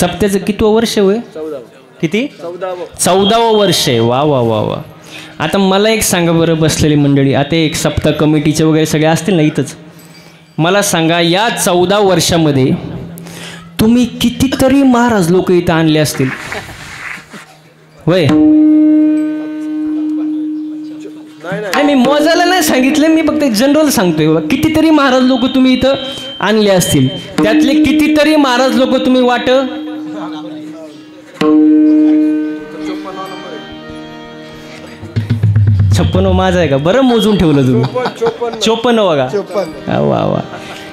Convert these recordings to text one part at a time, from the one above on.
सप्त्याचं कितवं वर्ष होय? किती? 14वं वर्ष आहे. वा वा वा वा. आता मला एक सांगा बरं, बसलेली मंडळी, आता एक सप्ताह कमिटीचे वगैरे सगळे असतील ना इथंच, मला सांगा या 14 वर्षामध्ये तुम्ही कितीतरी महाराज लोक इथं आणले असतील वय? नाही, मी मोजायला नाही सांगितलं, मी फक्त जनरल सांगतोय. कितीतरी महाराज लोक तुम्ही इथं आणले असतील, त्यातले कितीतरी महाराज लोक तुम्ही वाट 56 माझा आहे का? बरं मोजून ठेवलं तुम्ही. 54 बघा. वा वा.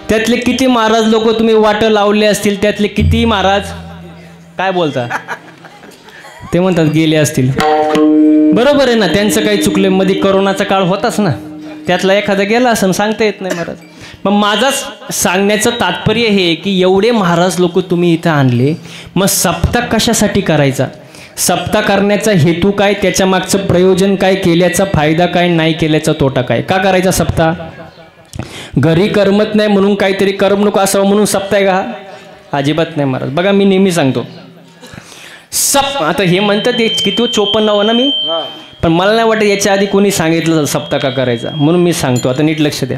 त्यातले किती महाराज लोक तुम्ही वाट लावले असतील, त्यातले किती महाराज काय बोलता ते म्हणतात गेले असतील. बरोबर आहे ना, त्यांचं काही चुकलं. मध्ये करोनाचा काळ होताच ना, त्यातला एखादा गेला असं सांगता येत नाही महाराज. मग माझा सांगण्याचं तात्पर्य हे की एवढे महाराज लोक तुम्ही इथं आणले, मग सप्ताह कशासाठी करायचा? सप्ताह करण्याचा हेतू काय? त्याच्या मागचं प्रयोजन काय? केल्याचा फायदा काय? नाही केल्याचा तोटा काय? का करायचा सप्ताह? घरी करमत नाही म्हणून काहीतरी करमणूक असावं म्हणून सप्ताह आहे का? अजिबात नाही महाराज. बघा मी नेहमी सांगतो, आता हे म्हणतात ते किती 54 ना मी, पण मला नाही वाटत याच्या आधी कोणी सांगितलं सप्ताह का करायचा, म्हणून मी सांगतो. आता नीट लक्ष द्या.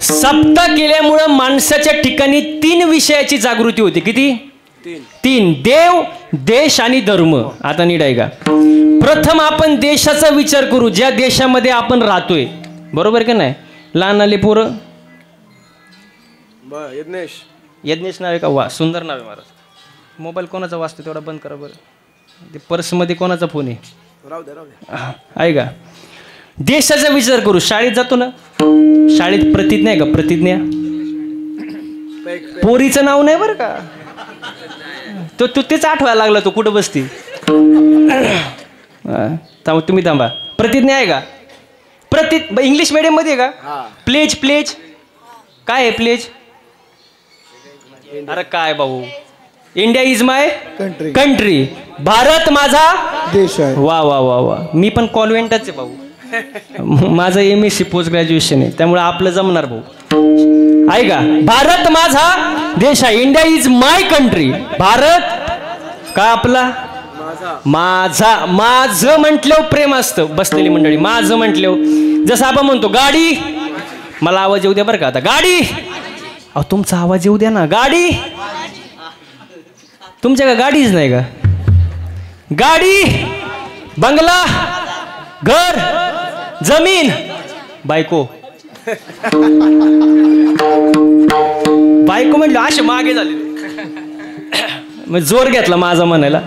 सप्ताह केल्यामुळं माणसाच्या ठिकाणी 3 विषयाची जागृती होते. किती? 3. देव, देश आणि धर्म. आता नीट ऐका. प्रथम आपण देशाचा विचार करू, ज्या देशामध्ये आपण राहतोय. बरोबर का नाही? लहान आले पोरं यज्ञेश नाव आहे का? वा, सुंदर नाव आहे महाराज. मोबाईल कोणाचा वाजतो तेवढा बंद करा बरं. ते पर्समध्ये कोणाचा फोन आहे? आहे का? देशाचा विचार करू. शाळेत जातो ना, शाळेत प्रतिज्ञा आहे का? प्रतिज्ञा. पोरीचं नाव नाही बरं का, तो तेच आठवायला लागला. तो कुठं बसती? तुम्ही थांबा. प्रतिज्ञा आहे का? इंग्लिश मीडियम मध्ये आहे का? प्लेज. प्लेज काय आहे? प्लेज. अरे काय भाऊ, India is my country. Bharat माझा देश आहे. वा वा वा वा. मी पण कॉन्व्हेंटच आहे भाऊ. माझं MSc पोस्ट ग्रॅज्युएशन आहे, त्यामुळे आपलं जमणार भाऊ. आहे का? भारत माझा देश आहे. India is my country. Bharat का आपला? माझा. माझं म्हटल्यावर प्रेम असतं. बसलेली मंडळी, माझं म्हटल्यावर जसं आपण म्हणतो गाडी, मला आवाज येऊ द्या बरं का. आता गाडी, अहो तुमचा आवाज येऊ द्या ना. गाडी, तुमच्या का गाडीच नाही का? गाडी, बंगला, घर, जमीन, बायको. बायको म्हटलं असे मागे झाले, मग जोर घेतला माझा म्हणायला.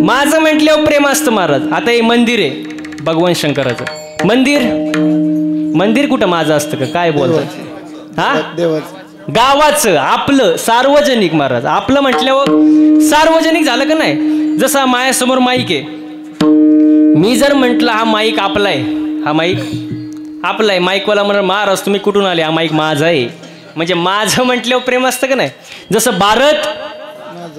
माझं म्हटल्यावर प्रेम असतं महाराज. आता हे मंदिर आहे भगवान शंकराचं मंदिर. मंदिर कुठं माझं असतं का? काय बोलतात? हा, गावाचं आपलं सार्वजनिक महाराज. आपलं म्हटल्यावर सार्वजनिक झालं का नाही? जसं माझ्यासमोर माईक आहे, मी जर म्हटलं हा माईक आपला आहे, हा माईक आपला आहे, माईकवाला म्हणा महाराज तुम्ही कुठून आले? हा माईक माझा आहे. म्हणजे माझं म्हटल्यावर प्रेम असतं का नाही? जसं भारत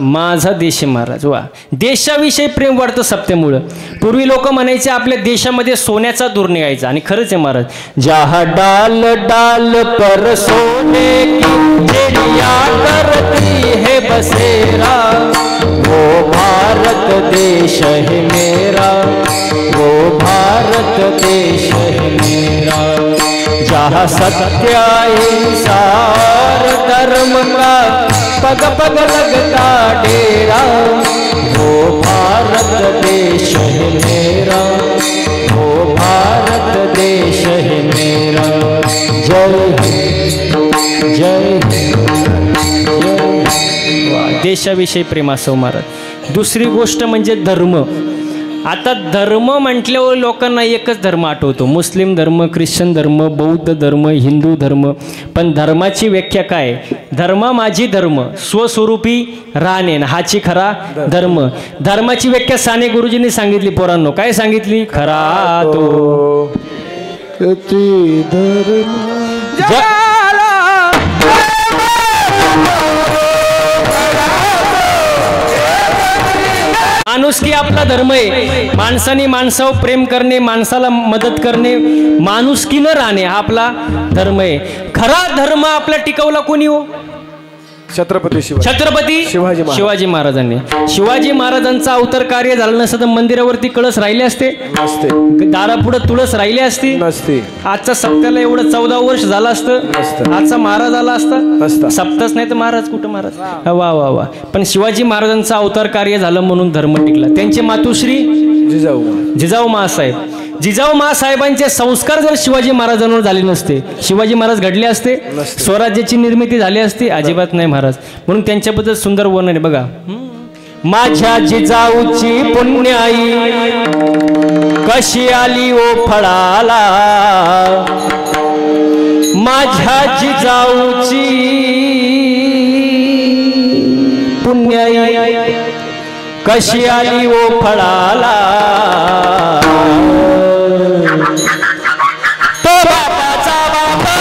माझा देश आहे महाराज. वा, देशाविषयी प्रेम वाढतं सप्त्यामुळं. पूर्वी लोक म्हणायचे आपल्या देशामध्ये सोन्याचा धूर निघायचा, आणि खरंच आहे महाराज. जहा डाल डाल पर सोने की चिड़िया करती है बसेरा, वो भारत देश है मेरा, वो भारत देश है मेरा. जहाँ सत्य इंसार धर्म का पग पग लगता डेरा, वो भारत देश है मेरा, वो भारत देश है मेरा. जय जय जय. देशाविषयी प्रेम असो महाराज. दुसरी गोष्ट म्हणजे धर्म. आता धर्म म्हटल्यावर लोकांना एकच धर्म आठवतो, मुस्लिम धर्म, ख्रिश्चन धर्म, बौद्ध धर्म, हिंदू धर्म. पण धर्माची व्याख्या काय? धर्म माझी धर्म, स्वस्वरूपी राहणे हाची खरा धर्म. धर्माची व्याख्या साने गुरुजींनी सांगितली. पोरांनो काय सांगितली? खरा तो माणुसकी आपला धर्म आहे. माणसाने माणसावर प्रेम करणे, माणसाला मदत करणे, माणुसकीनं राहणे हा आपला धर्म आहे. खरा धर्म आपला टिकवला कोणी हो? छत्रपती शिवाजी महाराजांनी. शिवाजी महाराजांचा अवतार कार्य झालं नसतं तर मंदिरावरती कळस राहिले असते नसते, दारापुढे तुळस राहिली असती नसते, आजचा सप्त्याला एवढं 14 वर्ष झालं असतं, आजचा महाराज आला असता सप्ताच नाही तर महाराज कुठं महाराज. वा वा वा. पण शिवाजी महाराजांचा अवतार कार्य झालं म्हणून धर्म टिकला. त्यांचे मातोश्री जिजाऊ मासाहेब. जिजाऊ मासाहेबांचे संस्कार जर शिवाजी महाराजांवर झाले नसते, शिवाजी महाराज घडले असते, स्वराज्याची निर्मिती झाली असती? अजिबात नाही महाराज. म्हणून त्यांच्याबद्दल सुंदर वर्णन आहे बघा. माझ्या जिजाऊची पुण्याई कशी आली ओ फळाला, माझ्या जिजाऊची पुण्याई कशी आली ओ फळाला, तो बापाचा बापा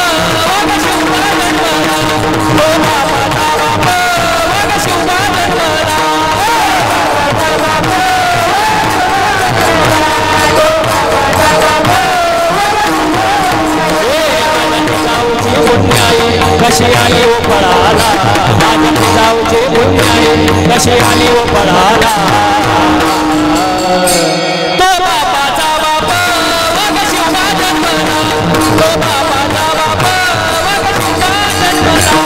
वाघ शिवबा जन्मला, तो बापाचा बापा वाघ शिवबा जन्मला, कशी आली ओ फळाला, माझ्या जिजाऊची पुण्याई कशी आली ओ फळाला, तो बापाचा बापा वाघ शिवबा जन्मला, तो बापाचा बापा वाघ शिवबा जन्मला.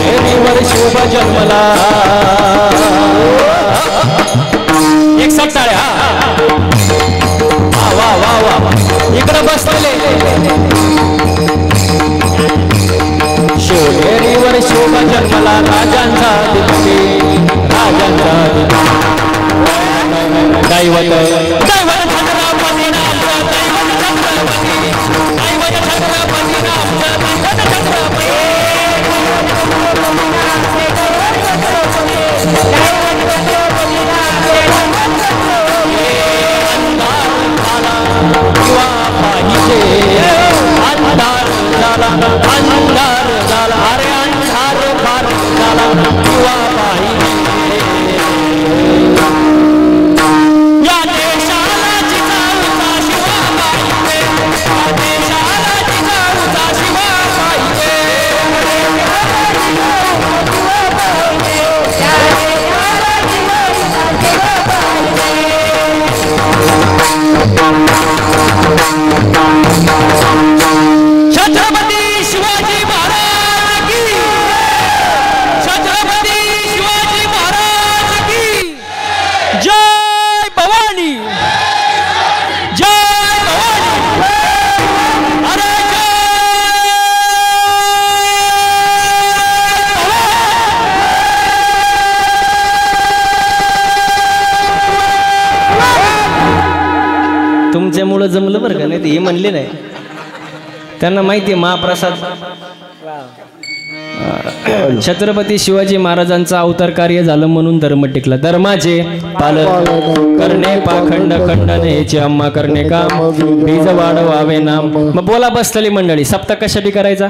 शिवनेरीवर शिव जन्मला. एक सटाळे वा वा वा वा. इकडे बसलेले शिवनेरीवर शिव जन्मला, राजांचा दिवशी राजांचा दैवत दैवत छत्रपती नामचा दैवत छत्रपती, दैवत छत्रपती नामचा दैवत छत्रपती. अंधार झाला, अंधार झाला, अरे अंधार फार झाला किंवा पाहिजे. या देशाला जिजाऊचा शिवा पाहिजे, या देशाला जिजाऊचा शिवा पाहिजे. छत्रपती शिवाजी महाराज की, छत्रपती शिवाजी महाराज की जय भवानी, जय भवानी. अरे तुमच्यामुळं जमलं बरं का, नाही ते हे म्हणले नाही. त्यांना माहिती आहे महाप्रसाद. छत्रपती शिवाजी महाराजांचा अवतार कार्य झालं म्हणून धर्म टिकला. धर्माचे पालन करणे पाखंड खंडनेचे अम्मा करणे काम, बीज वाढवावे नाम. मग बोला बसलेली मंडळी, सप्ताह कशासाठी करायचा?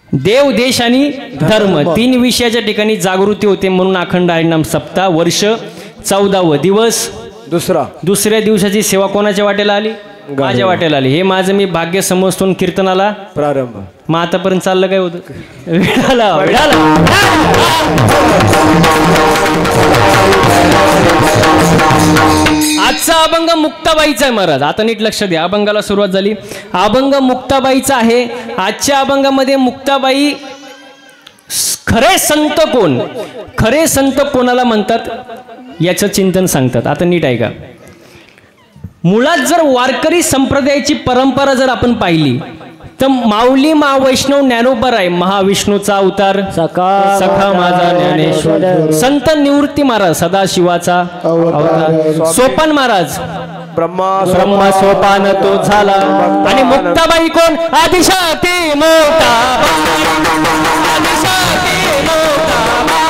देव, देश आणि धर्म, 3 विषयाच्या ठिकाणी जागृती होते म्हणून अखंड हरिनाम सप्ताह. वर्ष 14वा दिवस, दुसऱ्या दिवसाची सेवा कोणाच्या वाटेला आली? माझ्या वाटेला आली. हे माझं मी भाग्य समजतो. कीर्तनाला प्रारंभ. मग आतापर्यंत चाललं काय होतं? विडाला विडाला. आजचा अभंग मुक्ताबाईचा आहे महाराज. आता नीट लक्ष द्या. अभंगाला सुरुवात झाली. अभंग मुक्ताबाईचा आहे. आजच्या अभंगामध्ये मुक्ताबाई खरे संत कोण, खरे संत कोणाला म्हणतात याचं चिंतन सांगतात. आता नीट ऐका. मुळात जर वारकरी संप्रदायाची परंपरा जर आपण पाहिली तर माऊली महावैष्णव ज्ञानोबा आहे, महाविष्णूचा अवतार, सखा माझा ज्ञानेश्वर. संत निवृत्ती महाराज सदाशिवाचा अवतार. सोपान महाराज ब्रह्मा सोपान तो झाला. आणि मुक्ताबाई कोण? आदिशक्ती मोक्ताबाई, आदिशक्ती मोक्ताबाई.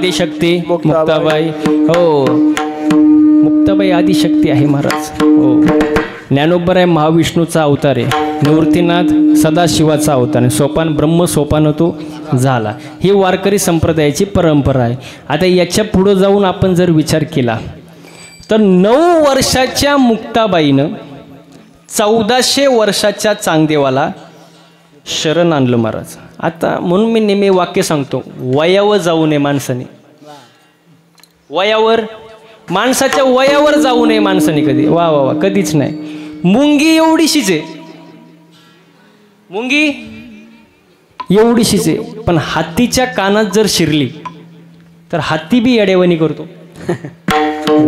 आदिशक्ती मुक्ताबाई. हो, मुक्ताबाई आदिशक्ती आहे महाराज. हो, ज्ञानोबर आहे महाविष्णूचा अवतार आहे. निवृत्तीनाथ सदाशिवाचा अवतार आहे. सोपान ब्रह्म सोपान तो झाला. ही वारकरी संप्रदायाची परंपरा आहे. आता याच्या पुढं जाऊन आपण जर विचार केला तर 9 वर्षाच्या मुक्ताबाईनं 1400 वर्षाच्या चांगदेवाला शरण आणलं महाराज. आता म्हणून मी नेहमी वाक्य सांगतो, वयावर जाऊ नये माणसाने. वयावर, माणसाच्या वयावर जाऊ नये माणसाने कधी. वा वा वा, कधीच नाही. मुंगी एवढीशीच आहे, मुंगी एवढीशीच आहे, पण हत्तीच्या कानात जर शिरली तर हत्ती बी येडेवणी करतो.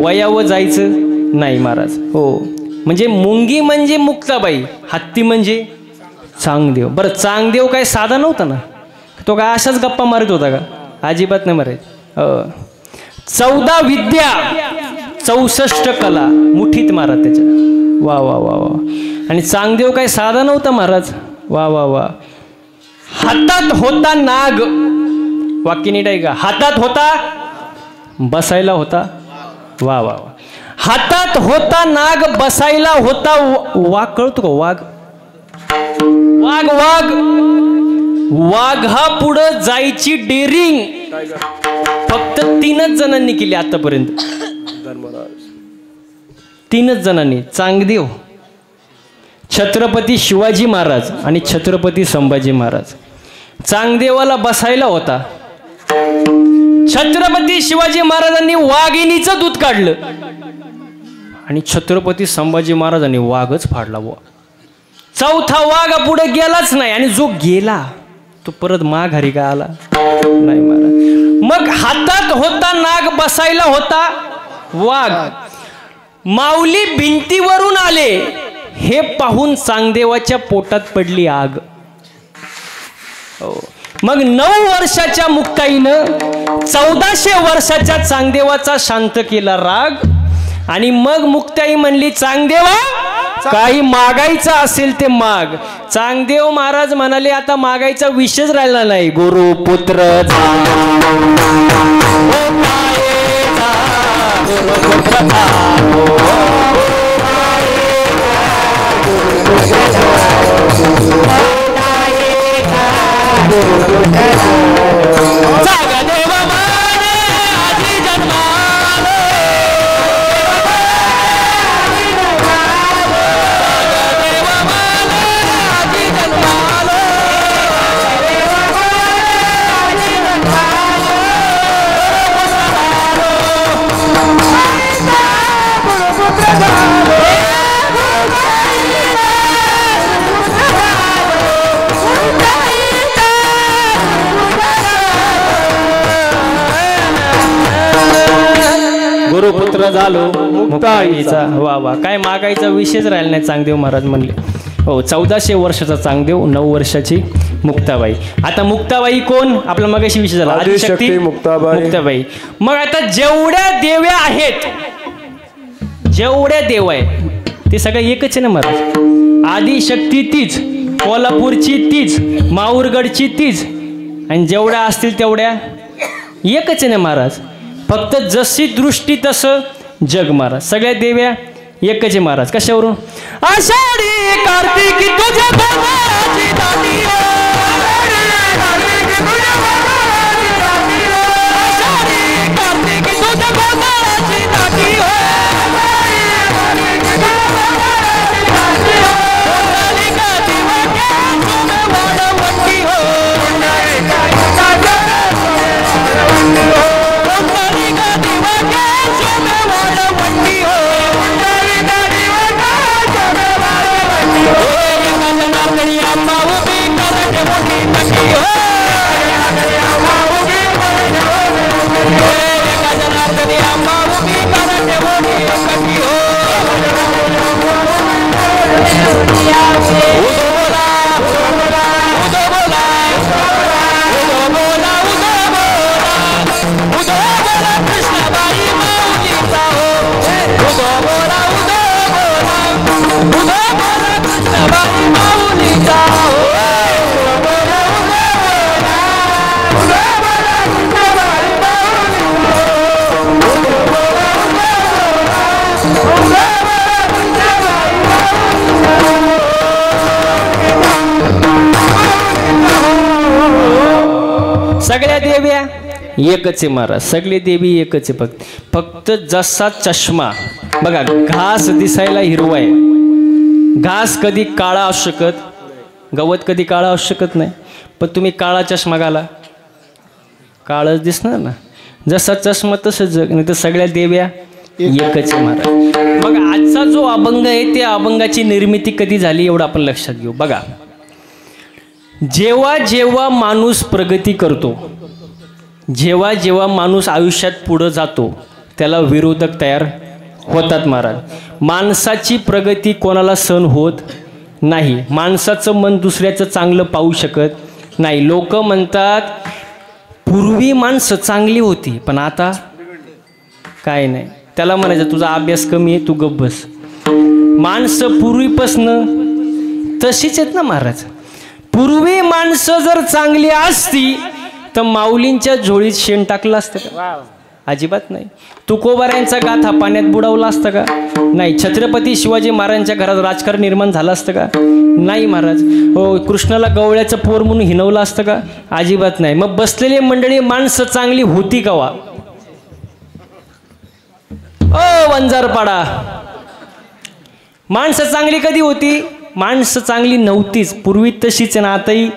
वयावर जायचं नाही महाराज. हो, म्हणजे मुंगी म्हणजे मुक्ताबाई, हत्ती म्हणजे चांगदेव. बरं, चांगदेव काय साधा नव्हता ना, तो काय अशाच गप्पा मारत होता का? अजिबात नाही मारायचं. 14 विद्या 64 कला मुठीत मारा त्याच्या. वा वा वा वा. आणि चांगदेव काय साधा नव्हता महाराज. वा वा वा. हातात होता नाग, वाक्य नीट आहे का? हातात होता, बसायला होता. वा वा वा. हातात होता नाग, बसायला होता वाघ. कळतो का? वाघ, वाघ वाघ. वाघा पुढं जायची डेरिंग फक्त 3च जणांनी केली आतापर्यंत. 3च जणांनी. चांगदेव, छत्रपती शिवाजी महाराज आणि छत्रपती संभाजी महाराज. चांगदेवाला बसायला होता. छत्रपती शिवाजी महाराजांनी वाघिणीचं दूध काढलं आणि छत्रपती संभाजी महाराजांनी वाघच फाडला. चौथा वाघ पुढे गेलाच नाही, आणि जो गेला तो परत माघारी का आला नाही महाराज. मग हातात होता नाग, बसायला होता वाघ. माऊली भिंतीवरून आले हे पाहून चांगदेवाच्या पोटात पडली आग. मग 9 वर्षाच्या मुक्ताईनं 1400 वर्षाच्या चांगदेवाचा शांत केला राग. आणि मग मुक्ताई म्हणली, चांगदेवा काही मागायचं असेल ते माग. चांगदेव महाराज म्हणाले, आता मागायचा विषयच राहिला नाही. गुरु पुत्र गुरुपुत्र झालो मुक्ताईचा. वा वा. काय मागायचा विषयच राहिला नाही. चांगदेव महाराज म्हणले. हो, 1400 वर्षाचा चांगदेव, 9 वर्षाची मुक्ताबाई. आता मुक्ताबाई कोण? आपला मगाशी विषय झाला आदिशक्ती मुक्ताबाई. मग आता जेवढ्या देव्या आहेत, जेवढ्या देव आहेत ते सगळं एकच आहे ना महाराज. आदिशक्ती तीच, कोल्हापूरची तीच, माहूरगडची तीच, आणि जेवढ्या असतील तेवढ्या एकच आहे ना महाराज. फक्त जशी दृष्टी तसं जग महाराज. सगळ्या देव्या एकच आहे महाराज. कशावरून? आषाढी कार्तिकी तुझ्या भावाची दाटी हो. आषाढी कार्तिकी तुझ्या भावाची दाटी हो. सगळ्या देव्या एकच आहे महाराज, सगळे देवी एकच आहे. फक्त जसा चष्मा बघा, घास दिसायला हिरवा आहे, घास कधी काळा असू शकत, गवत कधी काळा असू शकत नाही, पण तुम्ही काळा चष्मा घाला काळच दिसणार ना. जसा चष्मा तसं जग, नाही तर सगळ्या देव्या एकच आहे महाराज. मग आजचा जो अभंग आहे त्या अभंगाची निर्मिती कधी झाली एवढं आपण लक्षात घेऊ. बघा, जेव्हा जेव्हा माणूस प्रगती करतो, जेव्हा जेव्हा माणूस आयुष्यात पुढं जातो, त्याला विरोधक तयार होतात महाराज. माणसाची प्रगती कोणाला सहन होत नाही, माणसाचं मन दुसऱ्याचं चांगलं पाहू शकत नाही. लोक म्हणतात पूर्वी माणसं चांगली होती पण आता काय नाही. त्याला म्हणायचं तुझा अभ्यास कमी आहे, तू गप्प बस. माणसं पूर्वीपासनं तशीच आहेत ना महाराज. पूर्वी माणसं जर चांगली असती तर माऊलींच्या झोळीत शेण टाकलं असतं का? अजिबात नाही. तुकोबाऱ्यांचा गाथा पाण्यात बुडवला असतं का? नाही. छत्रपती शिवाजी महाराजांच्या घरात राजकारण निर्माण झालं असतं का? नाही महाराज. हो, कृष्णाला गवळ्याचं पोर म्हणून हिनवलं असतं का? अजिबात नाही. मग बसलेली मंडळी माणसं चांगली होती का वा? ओ वंजारपाडा, माणसं चांगली कधी होती? माणसं चांगली नव्हतीच. पूर्वी तशीच ना आताही,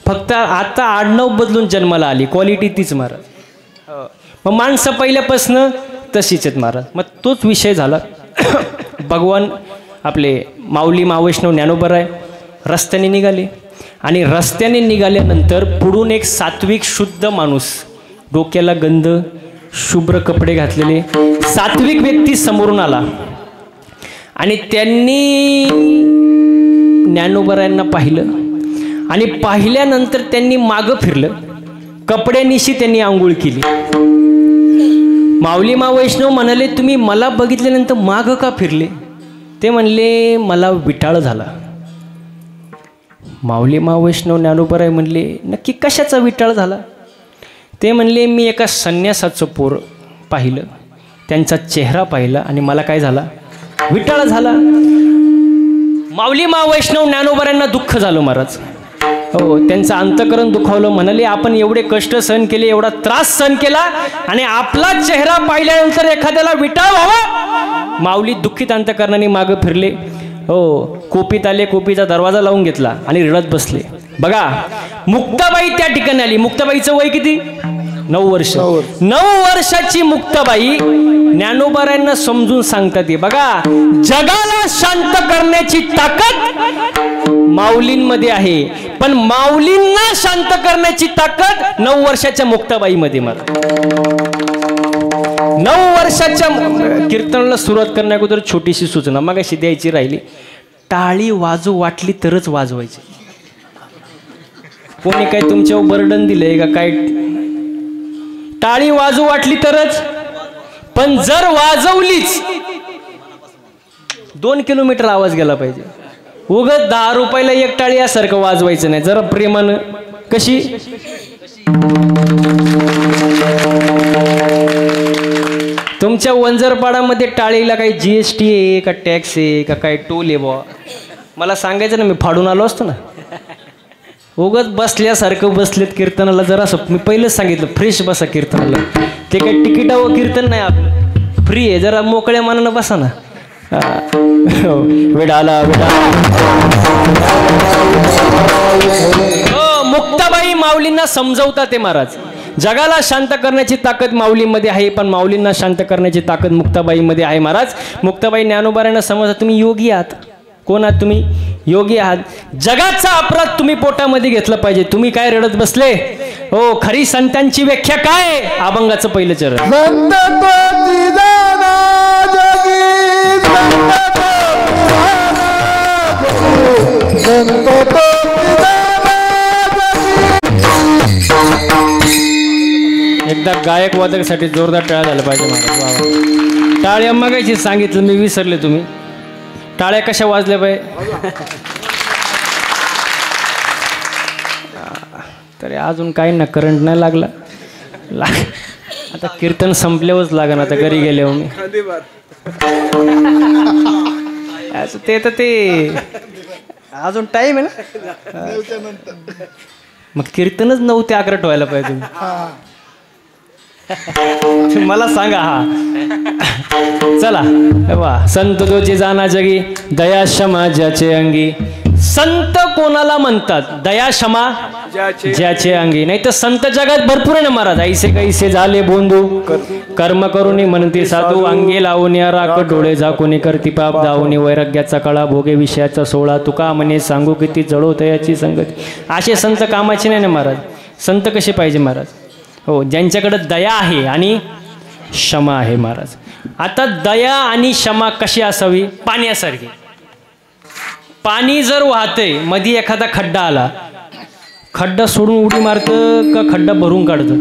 फक्त आता आडनाव बदलून जन्माला आली, क्वालिटी तीच महाराज. मग माणसं पहिल्यापासनं तशीच आहेत महाराज. मग तोच विषय झाला. भगवान आपले माऊली महावैष्णव ज्ञानोबा आहे रस्त्याने निघाले, आणि रस्त्याने निघाल्यानंतर पुढून एक सात्विक शुद्ध माणूस, डोक्याला गंध, शुभ्र कपडे घातलेले सात्विक व्यक्ती समोरून आला, आणि त्यांनी ज्ञानोबारायांना पाहिलं, आणि पाहिल्यानंतर त्यांनी मागं फिरलं, कपड्यानिशी त्यांनी आंघोळ केली. माऊली महावैष्णव म्हणाले तुम्ही मला बघितल्यानंतर मागं का फिरले? ते म्हणले मला विटाळ झाला. माऊली महावैष्णव ज्ञानोबराय म्हणले नक्की कशाचा विटाळ झाला? ते म्हणले मी एका संन्यासाचं पोर पाहिलं, त्यांचा चेहरा पाहिला आणि मला काय झाला? विटाळ झाला. माऊली महावैष्णव ज्ञानोबरायांना दुःख झालं महाराज. हो, त्यांचं अंतःकरण दुखावलं. म्हणाले आपण एवढे कष्ट सहन केले, एवढा त्रास सहन केला, आणि आपला चेहरा पाहिल्यानंतर एखाद्याला विटाळ व्हावा? माऊली दुःखित अंतःकरणाने मागं फिरले. हो, कोपीत आले, कोपीचा दरवाजा लावून घेतला आणि रडत बसले. बघा, मुक्ताबाई त्या ठिकाणी आली. मुक्ताबाईचं वय किती? 9 वर्ष. 9 वर्षाची मुक्ताबाई ज्ञानोबारायांना समजून सांगतात. बघा, जगाला शांत करण्याची ताकद माऊलींमध्ये आहे, पण माऊलींना शांत करण्याची ताकद 9 वर्षाच्या मुक्ताबाईमध्ये. मला 9 वर्षाच्या कीर्तनाला सुरुवात करण्या अगोदर छोटीशी सूचना मगाशी द्यायची राहिली. टाळी वाजू वाटली तरच वाजवायची. कोणी काय तुमच्यावर बर्डन दिलंय का काय? टाळी वाजू वाटली तरच, पण जर वाजवलीच 2 किलोमीटर आवाज गेला पाहिजे. उगाच 10 रुपयाला एक टाळी यासारखं वाजवायचं नाही, जरा प्रेमानं. कशी? तुमच्या वंजरपाडामध्ये टाळीला काही GST आहे का, टॅक्स आहे का, काय टोल आहे बुवा? मला सांगायचं ना, मी फाडून आलो असतो ना. उगाच बसल्यासारखं बसलेत कीर्तनाला. जरा असं मी पहिलेच सांगितलं फ्रेश बसा कीर्तनाला. ते काही तिकिटावर कीर्तन नाही आपलं, फ्री आहे. जरा मोकळ्या मनानं बसा ना. विडाला हो, मुक्ताबाई माऊलींना समजवतात ते महाराज. जगाला शांत करण्याची ताकद माऊलींमध्ये आहे, पण माऊलींना शांत करण्याची ताकद मुक्ताबाईमध्ये आहे महाराज. मुक्ताबाई ज्ञानोबारायांना समजतात तुम्ही योगी आहात. कोण आहात तुम्ही? योगी आहात. जगाचा अपराध तुम्ही पोटामध्ये घेतला पाहिजे. तुम्ही काय रडत बसले? हो, खरी संतांची व्याख्या काय? अभंगाचं पहिलं चरण. एकदा गायक वादकासाठी जोरदार टाळ्या झाल्या पाहिजे महाराज. टाळ्या मगायची सांगितलं मी, विसरले तुम्ही. टाळ्या कशा वाजल्या पाहिजे? तरी अजून काही ना, करंट नाही लागला. आता कीर्तन संपल्यावरच लागेल. आता घरी गेल्यावर मी ते तर ते अजून टाईम आहे ना. मग कीर्तनच 9 ते 11 ठेवायला पाहिजे तुम्ही. मला सांगा. हा चला वा. संत तोची जाना जगी दया क्षमा ज्याचे अंगी. संत कोणाला म्हणतात? दया क्षमा ज्याचे अंगी. नाही तर संत जगात भरपूर आहे ना महाराज. ऐसे कैसे झाले बोंधू कर्म करून म्हणते साधू. अंगी लावून राख डोळे झाकून करती पाप दावून वैराग्याचा कळा भोगे विषयाचा सोळा. तुका म्हणे सांगू किती जळो तयाची संगती. असे संत कामाचे नाही ना महाराज. संत कसे पाहिजे महाराज? हो, ज्यांच्याकडे दया आहे आणि क्षमा आहे महाराज. आता दया आणि क्षमा कशी असावी? पाण्यासारखी. पाणी जर वाहतंय, मध्ये एखादा खड्डा आला, खड्डा सोडून उडी मारतं का खड्डा भरून काढतं?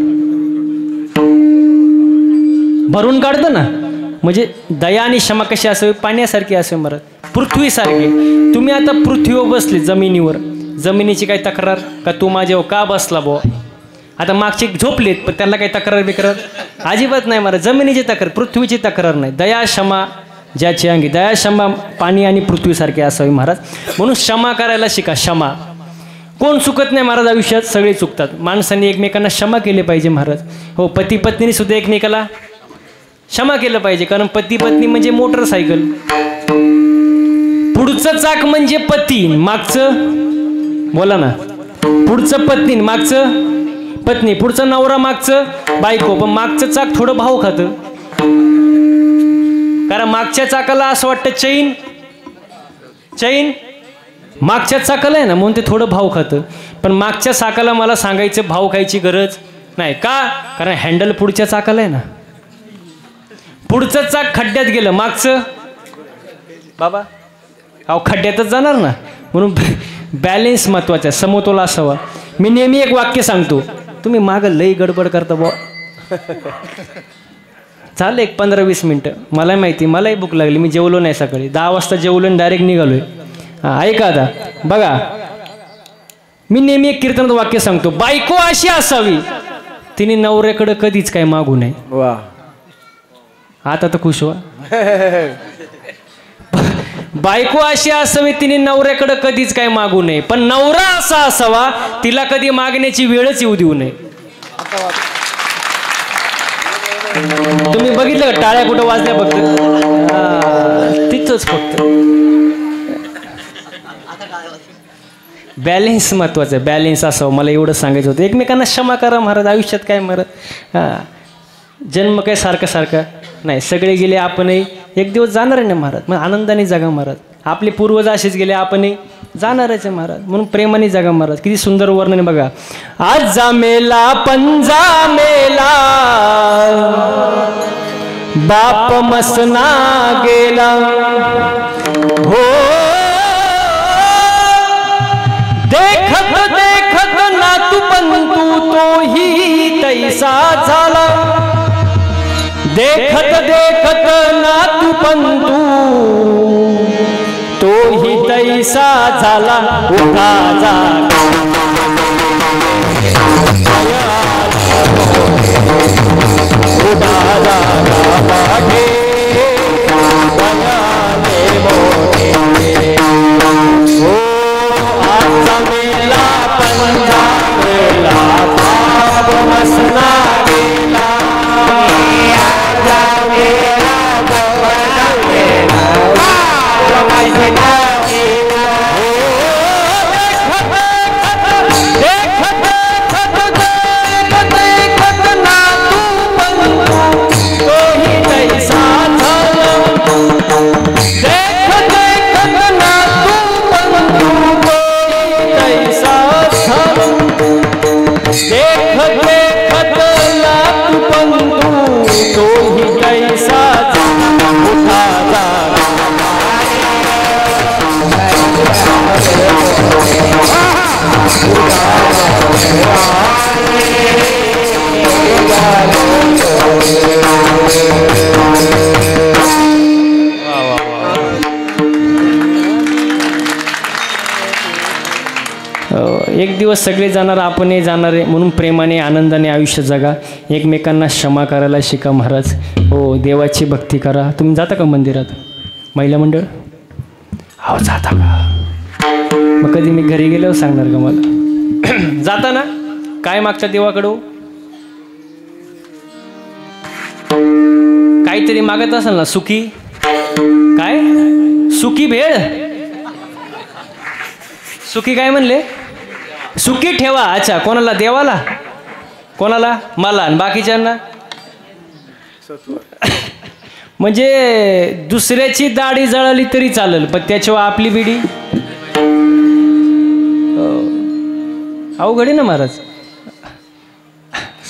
भरून काढतं ना. म्हणजे दया आणि क्षमा कशी असावी? पाण्यासारखी असावी महाराज, पृथ्वीसारखी. तुम्ही आता पृथ्वीवर बसले, जमिनीवर. जमिनीची काही तक्रार का? तू माझ्यावर का बसला बुवा? आता मागचे झोपलेत, पण त्यांना काही तक्रार बिक्रार अजिबात नाही महाराज. जमिनीची तक्रार, पृथ्वीची तक्रार नाही. दया क्षमा ज्याची अंगी. दया क्षमा पाणी आणि पृथ्वीसारखे असावी महाराज. म्हणून क्षमा करायला शिका. क्षमा. कोण चुकत नाही महाराज आयुष्यात? सगळे चुकतात. माणसांनी एकमेकांना क्षमा केले पाहिजे महाराज. हो, पती पत्नीने सुद्धा एकमेकाला क्षमा केलं पाहिजे. कारण पती पत्नी म्हणजे मोटरसायकल. पुढचं चाक म्हणजे पती, मागचं बोला ना. पुढचं पत्नी, मागचं पत्नी. पुढचं नवरा, मागचं बायको. पण मागचं चाक थोडं भाव खातं. कारण मागच्या चाकाला असं वाटतं चैन चैन मागच्या चाकाला आहे ना, म्हणून ते थोडं भाव खातं. पण मागच्या चाकाला मला सांगायचं भाव खायची गरज नाही. का? कारण हँडल पुढच्या चाकाला आहे ना. पुढचं चाक खड्ड्यात गेलं, मागचं बाबा अहो खड्ड्यातच जाणार ना. म्हणून बॅलेन्स महत्वाचा आहे, समतोल असावा. मी नेहमी एक वाक्य सांगतो. तुम्ही मागं लई गडबड करता बुवा. चालेल एक 15-20 मिनटं. मलाही माहिती, मलाही भूक लागली. मी जेवलो नाही सकाळी. 10 वाजता जेवलो आणि डायरेक्ट निघालोय. हां ऐका आता बघा. मी नेहमी एक कीर्तनात वाक्य सांगतो. बायको अशी असावी तिने नवऱ्याकडे कधीच काय मागू नये. वा. आता तर खुश व्हा. बायको अशी असावी तिने नवऱ्याकडे कधीच काय मागू नये. पण नवरा असा असावा तिला कधी मागण्याची वेळच येऊ देऊ नये. तुम्ही बघितलं का टाळ्या कुठं वाजल्या? फक्त तिथंच फक्त बॅलेन्स महत्वाचं आहे. बॅलेन्स असावं. मला एवढं सांगायचं होतं. एकमेकांना क्षमा करा महाराज. आयुष्यात काय महाराज, जन्म काय सारखा सारखा नाही. सगळे गेले, आपणही एक दिवस जाणार आहे ना महाराज. मग आनंदाने जगा महाराज. आपले पूर्वज असेच गेले, आपणही जाणारच आहे महाराज. म्हणून प्रेमाने जगा महाराज. किती सुंदर वर्णन बघा. आज जामेला पंजा मेला बाप मसना गेला हो. देखत देखत नातू पंतू तोही तैसा झाला. देखत देखत नातू पंतू तोही तैसा झाला. उठा जागा उठा जागा वाढे दयाले मोठे हो. आजचा मेला पंजा मेला बाप मसना गेला. आजचा मेला पंजा मेला बाप मसना गेला हो. देखत देखत देखत देखत नातू पंतू तोही तैसा झाला. देखत देखत नातू पंतू तोही तैसा झाला. देखत देखत नातू पंतू तोही तैसा झाला. उठा जागा एक दिवस सगळे जाणार, आपणही जाणार आहे. म्हणून प्रेमाने आनंदाने आयुष्य जगा. एकमेकांना क्षमा करायला शिका महाराज. हो, देवाची भक्ती करा. तुम्ही जाता का मंदिरात? महिला मंडळ हो जाता का? मग कधी मी घरी गेल्यावर सांगणार का मला? जाताना काय मागच्या देवाकडं? काहीतरी मागत असेल ना, सुखी काय, सुखी भेळ, सुखी काय म्हणले? सुखी ठेवा. अच्छा, कोणाला? देवाला? कोणाला? मला. आणि बाकीच्यांना? म्हणजे दुसऱ्याची दाढी जळाली तरी चालेल, पण त्याच्यावर आपली बिडी अवघड आहे ना महाराज.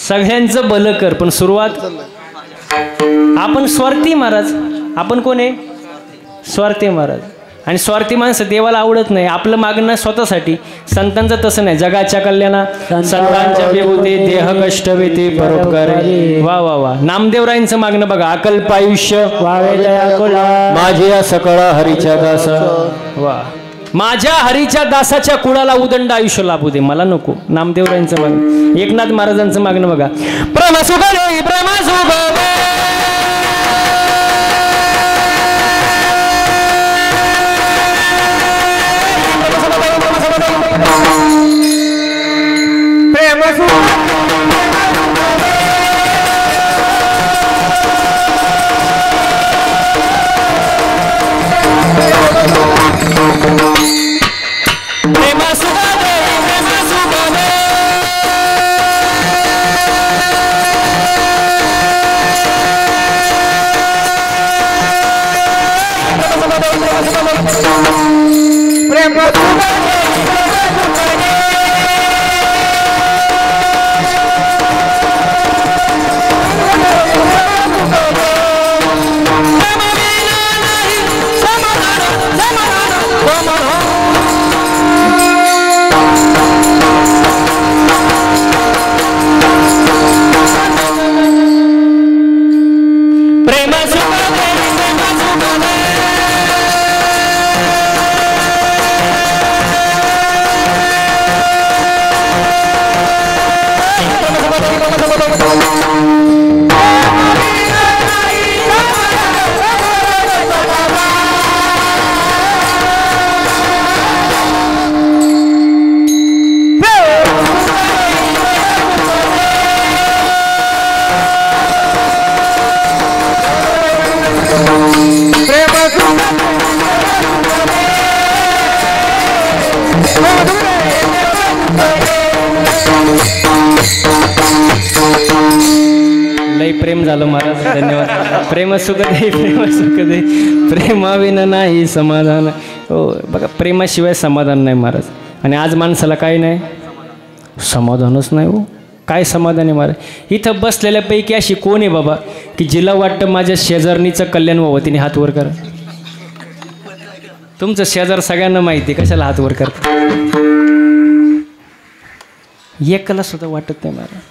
सगळ्यांचं भलं कर, पण सुरुवात आपण स्वार्थी महाराज. आपण कोण आहे? स्वार्थी महाराज. आणि स्वार्थी माणसं देवाला आवडत नाही. आपलं मागणं स्वतःसाठी. संतांचं तसं नाही. जगाच्या कल्याणा संतांच्या विभूती देह कष्ट वेते परोपकारे. वा वा वा. नामदेवरायांचं मागणं बघा, अकल्प आयुष्य माझे सकळ हरीच्या दास. वा, माझ्या हरीच्या दासाच्या कुळाला उदंड आयुष्य लाभू दे, मला नको. नामदेवरायांचं मागणं. एकनाथ महाराजांचं मागणं बघा, प्रेम सुख दे, प्रेम सुख दे. प्रेम झालं महाराज. धन्यवाद. प्रेम सुख दे, प्रेम सुख दे, प्रेमाविना नाही समाधान. हो बघा, प्रेमाशिवाय समाधान नाही महाराज. आणि आज माणसाला काय नाही, समाधानच नाही. हो काय समाधान आहे महाराज? इथं बसलेल्यापैकी अशी कोण आहे बाबा की जिला वाटतं माझ्या शेजारणीचं कल्याण व्हावं? तिने हात वर करा. तुमचं शेजार सगळ्यांना माहिती, कशाला हात वर करता? एकाला सुद्धा वाटत नाही महाराज.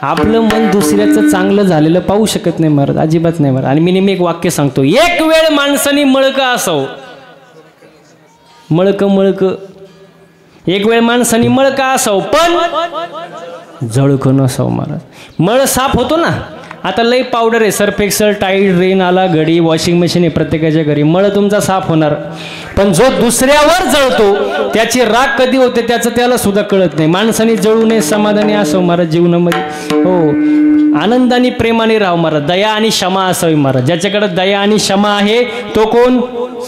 आपलं मन दुसऱ्याचं चांगलं झालेलं पाहू शकत नाही महाराज, अजिबात नाही महाराज. आणि मी नेहमी एक वाक्य सांगतो, एक वेळ माणसाने मळकं असावं, मळकं एक वेळ माणसाने मळकं असावं, पण जळकं नसावं महाराज. मळ साफ होतो ना. आता लई पावडर आहे, सर्फ एक्सेल, टाईड, रेन आला, घडी, वॉशिंग मशीन आहे प्रत्येकाच्या घरी. मळ तुमचा साफ होणार, पण जो दुसऱ्यावर जळतो त्याची राग कधी होते त्याचं त्याला सुद्धा कळत नाही. माणसाने जळू नये, समाधानी असावं महाराज जीवनामध्ये. हो, आनंदाने प्रेमाने राहावं महाराज. दया आणि क्षमा असावी महाराज. ज्याच्याकडे दया आणि क्षमा आहे तो कोण?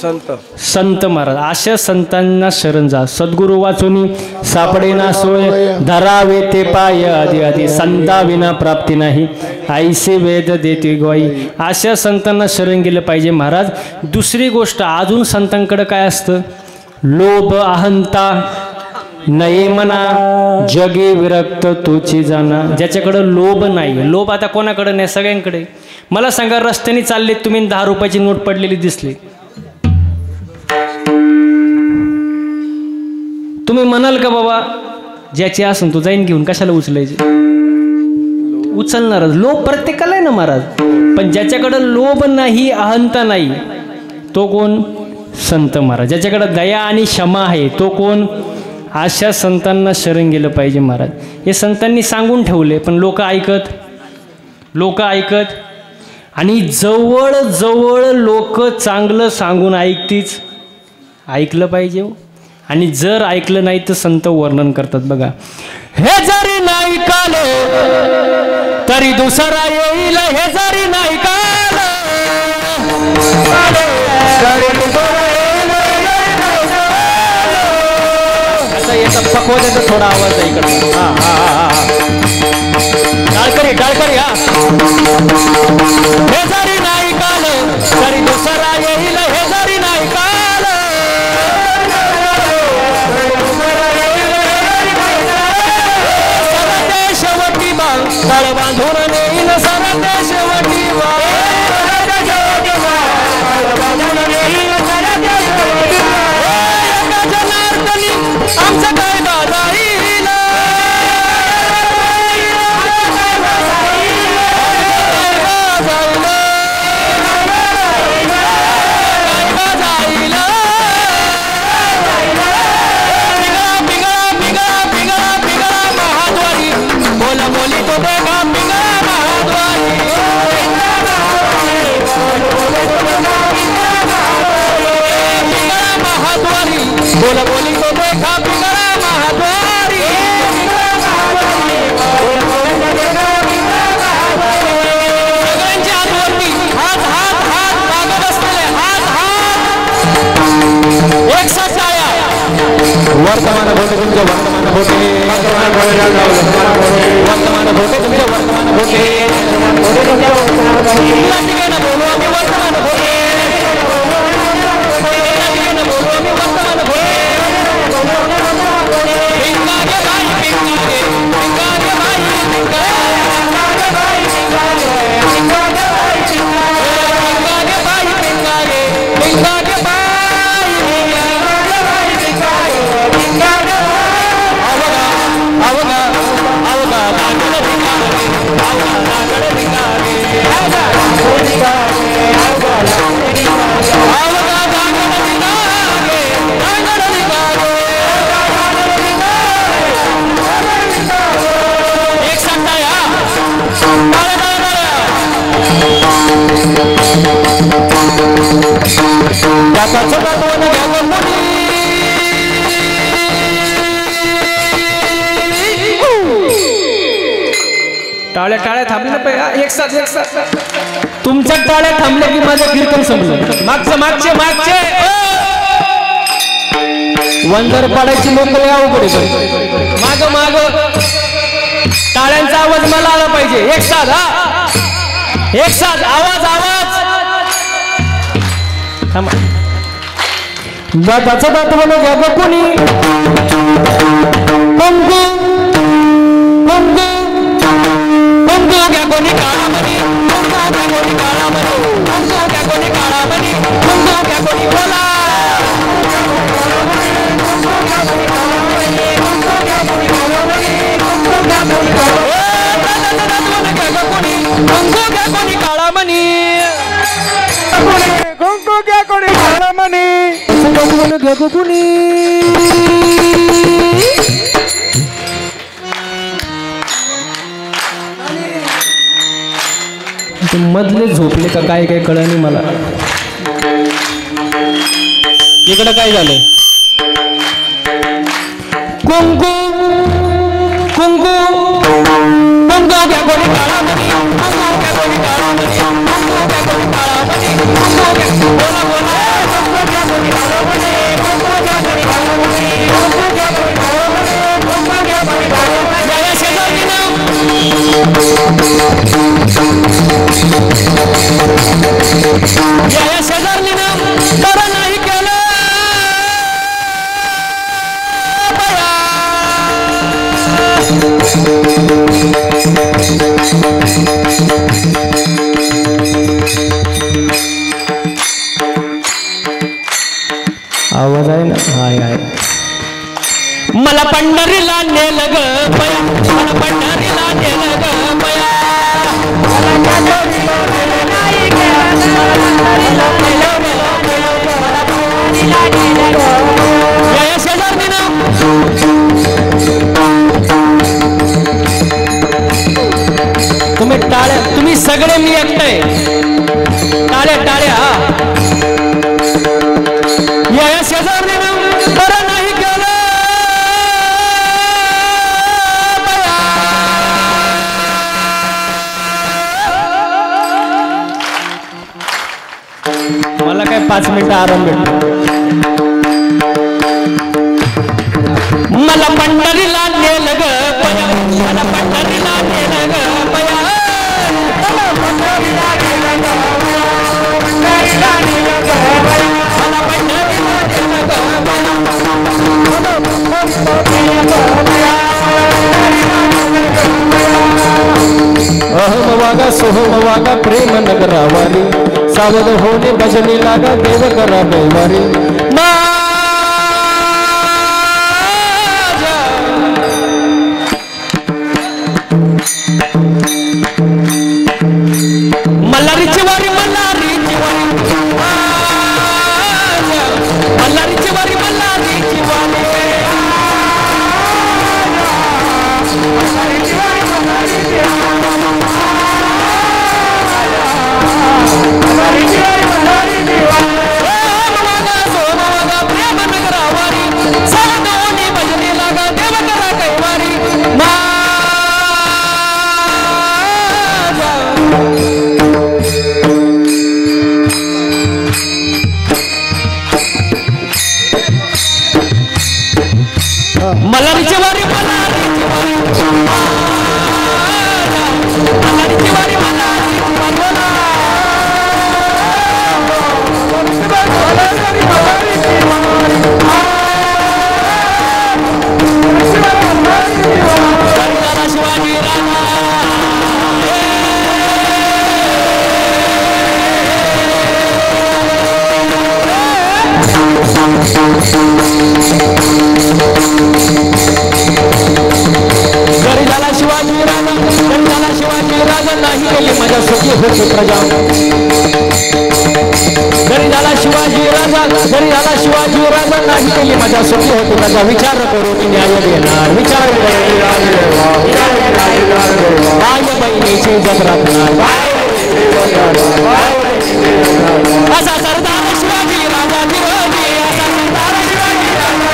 संत. संत महाराज. अशा संतांना शरण जा. सद्गुरु वाचून सापडे ना सोय, धरावे ते पाय आधी आधी, संता विना प्राप्ती नाही, आईसे वेद देते ग्वाही. अशा संतांना शरण गेलं पाहिजे महाराज. दुसरी गोष्ट, अजून संतांकडे काय असतं? लोभ, अहंता नये मना, जगे विरक्त तोची जाना. ज्याच्याकडं लोभ नाही. लोभ आता कोणाकडे नाही? सगळ्यांकडे. मला सांगा, रस्त्याने चालले तुम्ही, 10 रुपयाची नोट पडलेली दिसली, तुम्ही म्हणाल का बाबा ज्याची असून तो जाईन घेऊन, कशाला उचलायचे? उचलणारच. लोभ प्रत्येकाला आहे ना महाराज. पण ज्याच्याकडं लोभ नाही, अहंता नाही, तो कोण? संत महाराज. ज्याच्याकडे दया आणि क्षमा आहे तो कोण? अशा संतांना शरण गेलं पाहिजे महाराज. हे संतांनी सांगून ठेवले, पण लोक ऐकत आणि जवळ लोक चांगलं सांगून ऐकतीच. ऐकलं पाहिजे. आणि जर ऐकलं नाही तर संत वर्णन करतात बघा, हे जरी नाही कालो तरी दुसरा येईल, हे जरी नाही कालो असं याचा पकवण्याचा थोडा आवाज आहे इकडे. हा हा हा टाळकरी टाळकरी. हा हे जरी नाही कालो तरी दुसरा येईल, हे जरी नाही कालो शेवटी बाळ तळ बांधून नेईल, सरते शेवटी जनार्दनी आमचं काय बाजाईल, बोला बोली को देखा पिंगळा महाद्वारी, सगळ्यांच्या हातवरती हात हात हात मागे बसलेले हात हात एक साथ टाळ्या. वर्तमान भोटे तुमच्या वर्तमान भोटे, वर्तमान भोटे तुमच्या वर्तमान भोटे, बोलू आम्ही वर्तमान भोटे, टाळ्या टाळ्या थांबल्या ना एक साथ एक साथ. तुमच्या टाळ्या थांबल्या की माझं कीर्तन संपलं. मागचे मागचे मागचे वंदर पाडायची लोक लय अवघड आहे. माग माग टाळ्यांचा आवाज मला आला पाहिजे. एक साथ. हा एक साथ आवाज आवाज. दादाचा दात म्हणून घ्या ग कोणी, कुंकू कुंकू कुंकू घ्या कोणी काळामणी, कुंकू घ्या कोणी काळामणी, कुंकू घ्या कोणी काळामणी, कुंकू घ्या कोणी बोला, कुंकू घ्या कोणी काळामणी, कुंकू घ्या कोणी काळामणी, घ्या कोणी. मधले झोपले का काय काय कळलं नाही मला. इकडं काय झालंय. कुंकू कुंकू कुंकू घ्या कोणी काळामणी, कुंकू घ्या कोणी काळामणी, कुंकू घ्या कोणी काळामणी, कुंकू घ्या बोला बोला, कुंकू घ्या कोणी काळामणी, कुंकू घ्या कोणी काळामणी, कुंकू घ्या कोणी काळामणी, कुंकू घ्या कोणी काळामणी. या शेजारी ना या शेजारनी ना तर नाही केलं आवाज आहे ना. हाय हाय. मला पंढरीला नेलं ग बया, मला पंढरीला नेलं ग बया, या शेजारनी ना तुम्ही टाळ्या, तुम्ही सगळे मी एकटाय. टाळ्या टाळ्या. या शेजारनी ना बरं नाही मला काय 5 मिनिटं आराम भेटतो. मला पंढरीला नेलं ग पया, मला पंढरीला नेलं ग पया, मला पंढरीला नेलं ग पया, पंढरीला नेलं ग पया, मला पंढरीला नेलं ग पया, मला पंढरीला नेलं ग पया. अहम वागा सोहम वागा प्रेम नगरावारी, सावध होणे भजनी लागा देव करा दैवारी. मल्हारीची वारी, मल्हारीची वारी, मल्हारीची वारी, मल्हारीची वारी, मल्हारीची वारी, मल्हारीची वारी, मल्हारीची वारी, मल्हारीची वारी. प्रेम नगरावारी, सावधानी भजनी लागा देव करा कैवारी. मल्हारीची वारी, मल्हारीची वारी, मल्हारीची वारी, शिवाजी घरी झाला शिवाजी राजा, घरी झाला शिवाजी राजा, नाही केली माझ्या सुखी होती प्रजा. घरी झाला शिवाजी राजा, घरी झाला शिवाजी राजा, नाही केली माझ्या सुखी होती प्रजा. विचार करून न्याय देणार, विचार आई बहिणीची जग राखणार, असा सरदार शिवाजी राजा निरोगी, असा सरदार शिवाजी राजा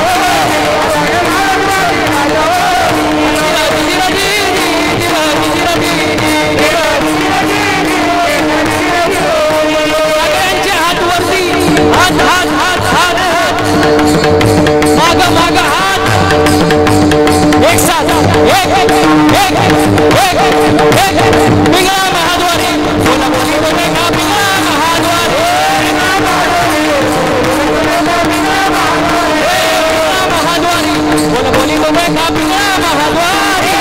सगळ्यांचे हात वरती, हात हात हात हात माग माग हात, एक साथ एक एक एक एक एक बिगड़ा महाद्वारी, बोला बोली बोले का बिगड़ा महाद्वारी, महाद्वारी, बोला बोली बोले का बिगड़ा महाद्वारी.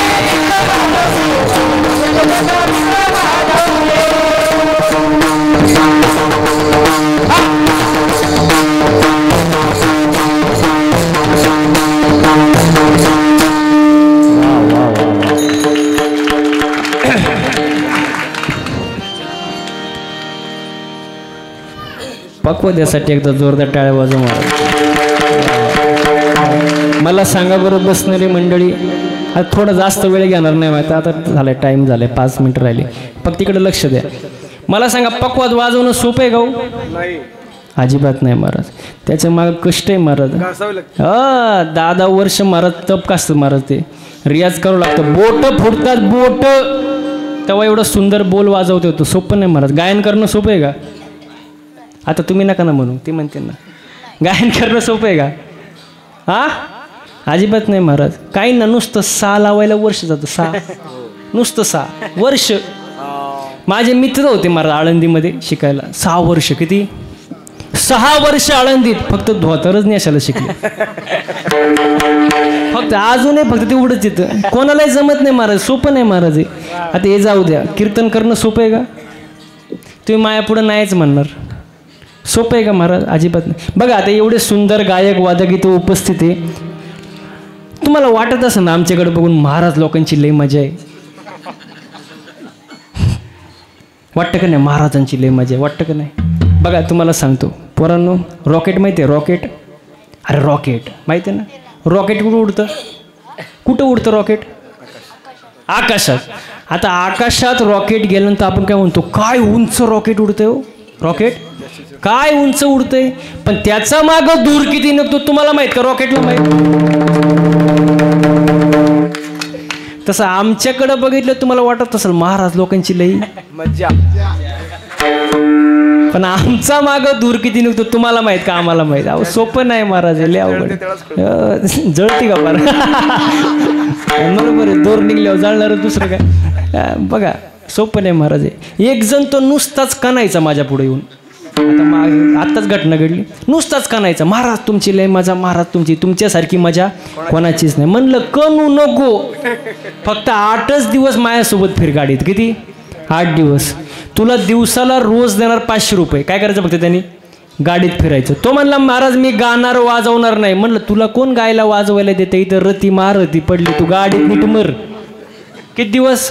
पक्वद्यासाठी एकदा जोरदार टाळ्या वाजवा मारा. मला सांगा बरं बसणारी मंडळी, आता थोडं जास्त वेळ घेणार नाही माहिती, आता झालाय टाईम झालाय, 5 मिनिटं राहिली, फक्त तिकडे लक्ष द्या. मला सांगा पक्वाद वाजवणं सोपं आहे गाऊ? अजिबात नाही महाराज, त्याच्या मागं कष्ट आहे महाराज. 10 वर्ष महाराज तप कासतं महाराज, ते रियाज करावं लागतं, बोट फुटतात बोट, तेव्हा एवढं सुंदर बोल वाजवते होतं. सोपं नाही महाराज. गायन करणं सोपं आहे का? आता तुम्ही नका ना म्हणू, ते म्हणते ना गायन करणं सोपं आहे का? हा अजिबात नाही महाराज. काही ना नुसतं सा लावायला वर्ष जातं, सा नुसतं 6 वर्ष. माझे मित्र होते महाराज आळंदीमध्ये शिकायला, 6 वर्ष. किती? 6 वर्ष आळंदीत, फक्त धोतरच नेशाला शिकले. फक्त अजूनही फक्त ते उडत येतं, कोणालाही जमत नाही महाराज. सोपं नाही महाराज. आता हे जाऊ द्या, कीर्तन करणं सोपं आहे का? तुम्ही माया पुढं नाहीच म्हणणार. सोपं आहे का महाराज? अजिबात नाही. बघा आता एवढे सुंदर गायक वादक इथं उपस्थित आहे, तुम्हाला वाटत असं ना आमच्याकडे बघून महाराज लोकांची लई मजा आहे, वाटतं का नाही? महाराजांची लई मजा आहे, वाटतं का नाही? बघा तुम्हाला सांगतो पोरांनो, रॉकेट माहिती आहे? रॉकेट, अरे रॉकेट माहिती आहे ना? रॉकेट कुठं उडतं? कुठं उडतं रॉकेट? आकाशात. आता आकाशात रॉकेट गेल्यानंतर आपण काय म्हणतो? काय उंच रॉकेट उडतंय हो. रॉकेट काय उंच उडतंय, पण त्याचा मागं दूर किती निघतो तुम्हाला माहित का? रॉकेटला माहित. तसं आमच्याकडं बघितलं तुम्हाला वाटत असेल महाराज लोकांची लई मज्जा. पण आमचा माग दूर किती निघतो तुम्हाला माहित का आम्हाला माहित. अहो सोपं नाही महाराज, लय अवघड. जळती का फार बरोबर आहे, दूर निघल्यावर जळणार दुसरं काय. बघा सोपं नाही महाराज. एक जण तो नुसताच कणायचा माझ्या पुढे येऊन. आता आत्ताच घटना घडली, नुसताच कणायचा, महाराज तुमची लय मजा, महाराज तुमच्यासारखी मजा कोणाचीच नाही. म्हणलं कणू नको, फक्त 8च दिवस माझ्यासोबत फिर गाडीत. किती? 8 दिवस. तुला दिवसाला रोज देणार 500 रुपये. काय करायचं फक्त त्यांनी? गाडीत फिरायचं. तो म्हणला महाराज मी गाणार वाजवणार नाही. म्हणलं तुला कोण गायला वाजवायला देते? इथं रती मारती पडली, तू गाडीत नीट मर. किती दिवस?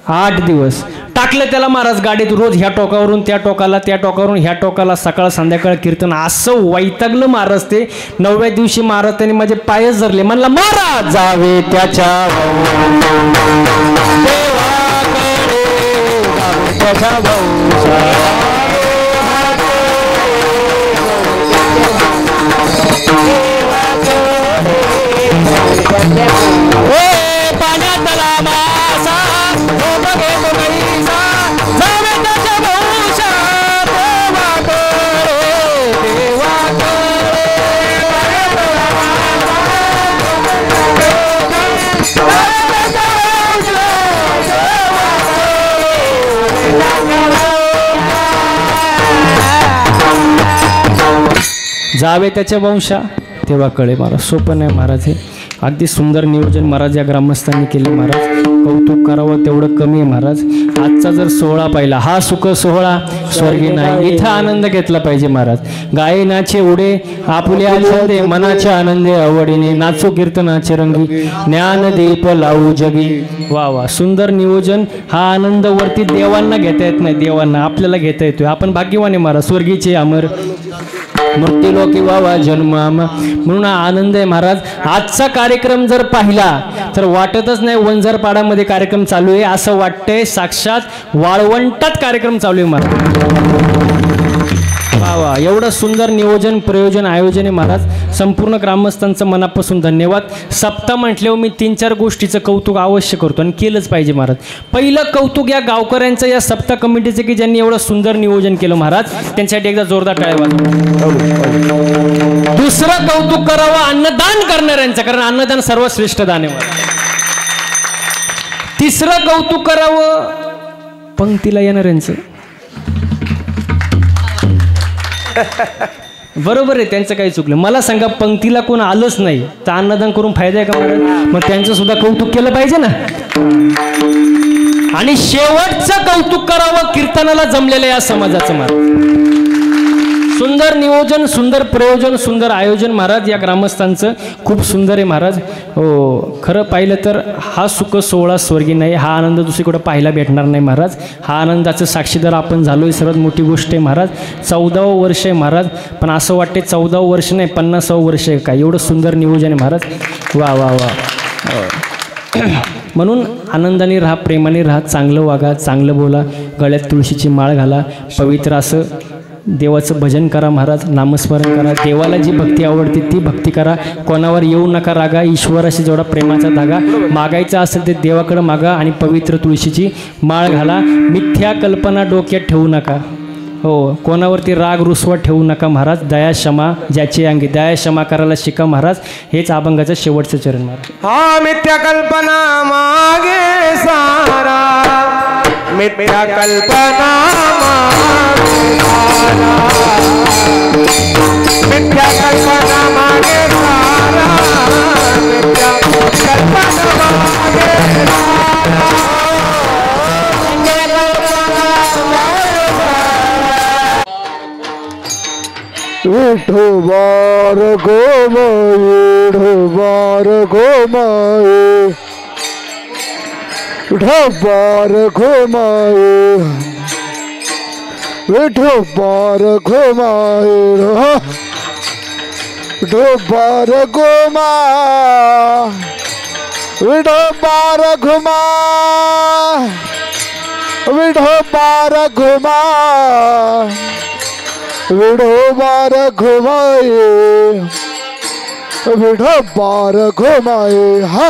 8 दिवस. टाकलं त्याला महाराज गाडीत, रोज ह्या टोकावरून त्या टोकाला, त्या टोकावरून ह्या टोकाला, सकाळ संध्याकाळ कीर्तन. असं वैतागलं महाराज ते. 9व्या दिवशी महाराज त्यांनी माझे पायच धरले. म्हणला महाराज जावे त्याच्या जावे त्याच्या वंशा तेव्हा कळे. महाराज सोपं नाही महाराज हे. अगदी सुंदर नियोजन महाराज या ग्रामस्थांनी केले. महाराज कौतुक करावं तेवढं कमी आहे महाराज. आजचा जर सोहळा पाहिला, हा सुख सोहळा स्वर्गी नाही, इथं आनंद घेतला पाहिजे महाराज. गायनाचे उडे आपुल्या छंदे, मनाच्या आनंदे आवडीने, नाचो कीर्तनाचे रंगी, ज्ञान दीप लावू जगी. वा वा, सुंदर नियोजन. हा आनंद वरती देवांना घेता येत नाही, देवांना आपल्याला घेता येतोय. आपण भाग्यवान आहे महाराज. स्वर्गीचे अमर मृत्यूलोकी वावा जन्म म्हणून हा आनंद आहे महाराज. आजचा कार्यक्रम जर पाहिला तर वाटतच नाही वंजारपाडामध्ये कार्यक्रम चालू आहे, असं वाटतंय साक्षात वाळवंटात कार्यक्रम चालू आहे महाराज. वा वा, एवढं सुंदर नियोजन, प्रयोजन, आयोजन आहे महाराज. संपूर्ण ग्रामस्थांचं मनापासून धन्यवाद. सप्ताह म्हटल्यावर मी 3-4 गोष्टीचं कौतुक अवश्य करतो आणि केलंच पाहिजे महाराज. पहिलं कौतुक या गावकऱ्यांचं, या सप्ताह कमिटीचं की ज्यांनी एवढं सुंदर नियोजन केलं महाराज, त्यांच्यासाठी एकदा जोरदार टाळ्या वाजवा. दुसरं कौतुक करावं अन्नदान करणाऱ्यांचं, कारण अन्नदान सर्वश्रेष्ठ दान आहे महाराज. तिसरं कौतुक करावं पंक्तीला येणाऱ्यांचं. बरोबर आहे, त्यांचं काही चुकलं. मला सांगा, पंक्तीला कोण आलंच नाही तर अन्नदान करून फायदा आहे का महाराज? मग त्यांचं सुद्धा कौतुक केलं पाहिजे ना. आणि शेवटचं कौतुक करावं कीर्तनाला जमलेलं या समाजाचं महाराज. सुंदर नियोजन, सुंदर प्रयोजन, सुंदर आयोजन महाराज या ग्रामस्थांचं खूप सुंदर आहे महाराज. हो, खरं पाहिलं तर हा सुख सोहळा स्वर्गी नाही, हा आनंद दुसरीकडे पाहायला भेटणार नाही महाराज. हा आनंदाचं साक्षीदार आपण झालोय, सर्वात मोठी गोष्ट आहे महाराज. 14वं वर्ष आहे महाराज, पण असं वाटते 14वं वर्ष नाही 50वं वर्ष आहे का, एवढं सुंदर नियोजन आहे महाराज. वा वा वा. म्हणून आनंदाने राहा, प्रेमाने राहा, चांगलं वागा, चांगलं बोला, गळ्यात तुळशीची माळ घाला, पवित्र असं देवाचं भजन करा महाराज, नामस्मरण करा. देवाला जी भक्ती आवडते ती भक्ती करा. कोणावर येऊ नका रागा, ईश्वराशी जेवढा प्रेमाचा धागा. मागायचं असेल ते देवाकडं मागा आणि पवित्र तुळशीची माळ घाला. मिथ्या कल्पना डोक्यात ठेवू नका. हो, कोणावरती राग रुसवा ठेवू नका महाराज. दया क्षमा ज्याची अंगी, दया क्षमा करायला शिका महाराज. हेच अभंगाचं शेवटचं चरण महाराज. हा मिथ्या कल्पना मागे सारा, मिथ्या कल्पना मागे सारा, मिथ्या कल्पना मागे सारा, मिथ्या कल्पना मागे सारा. विठोबार गोमाये, विठोबार गोमाये, विठोबार घोमाये, विठोबार घोमाये, विठोबार घोमा, विठोबार घुमा, विठोबार घुमा, विठोबार घुमाये, विठोबार घुमाये. हा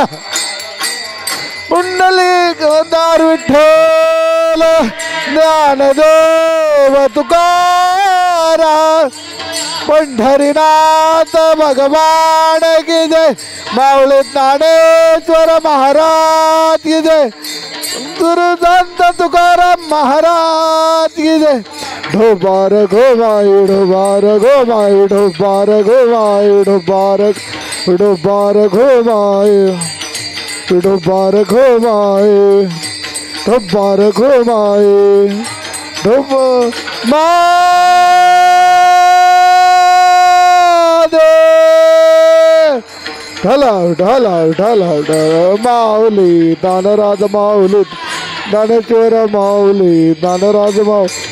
पुंडलिक दार विठ्ठल ज्ञानदेव तुकाराम. सारा पंढरीनाथ भगवान की जय माऊली ज्ञानेश्वर महाराज की जय गुरुसंत तुकाराम महाराज की जय ढोबार घुमाई ढोबार घुमाई ढोबार घुमाई ढोबार ढोबार घुमाई ढोबार घुमाई ढोबार घुमाई ढोब ढलाव ढलाव ढलाव ढलाव माऊली दानराज माऊली ज्ञानेश्वर माऊली दानराज माऊली